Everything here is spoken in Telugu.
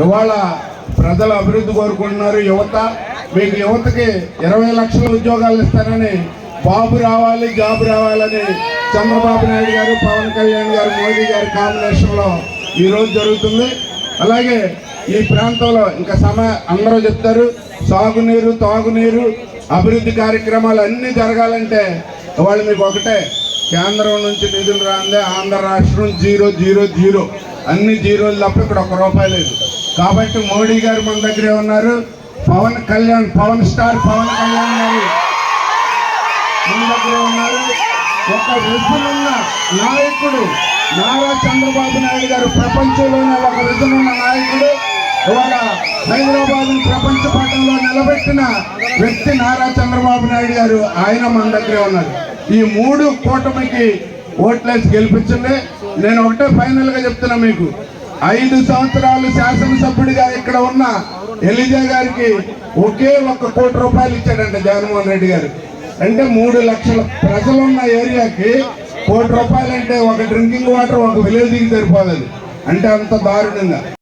ఇవాళ ప్రజలు అభివృద్ధి కోరుకుంటున్నారు. యువత, మీకు యువతకి 20 లక్షల ఉద్యోగాలు ఇస్తానని, బాబు రావాలి జాబ్ రావాలని చంద్రబాబు నాయుడు గారు, పవన్ కళ్యాణ్ గారు, మోదీ గారి కాంబినేషన్లో ఈరోజు జరుగుతుంది. అలాగే ఈ ప్రాంతంలో ఇంకా అందరూ చెప్తారు, సాగునీరు, తాగునీరు, అభివృద్ధి కార్యక్రమాలు అన్నీ జరగాలంటే ఇవాళ మీకు ఒకటే, కేంద్రం నుంచి నిధులు రాందే, ఆంధ్ర రాష్ట్రం 0-0-0, అన్ని జీరోలు తప్ప ఇక్కడ ₹1 లేదు. కాబట్టి మోడీ గారు మన దగ్గరే ఉన్నారు, పవన్ స్టార్ పవన్ కళ్యాణ్ గారు మన దగ్గరే ఉన్నారు. ఒక విజన్ ఉన్న నాయకుడు నారా చంద్రబాబు నాయుడు గారు, ప్రపంచంలోనే ఒక విజన్ ఉన్న నాయకుడు. ఇవాళ హైదరాబాద్ ప్రపంచ పటంలో నిలబెట్టిన వ్యక్తి నారా చంద్రబాబు నాయుడు గారు, ఆయన మన దగ్గరే ఉన్నారు. ఈ 3 కూటమికి ఓట్లేసి గెలిపించండి. నేను ఒకటే ఫైనల్గా చెప్తున్నా, మీకు 5 సంవత్సరాలు శాసనసభ్యుడిగా ఇక్కడ ఉన్న ఎలిజా గారికి ఒకే ₹1 కోటి ఇచ్చాడంట జగన్మోహన్ రెడ్డి గారు. అంటే 3 లక్షల ప్రజలున్న ఏరియాకి ₹1 కోటి అంటే ఒక డ్రింకింగ్ వాటర్ ఒక విలేజ్కి సరిపోదు. అంటే అంత దారుణంగా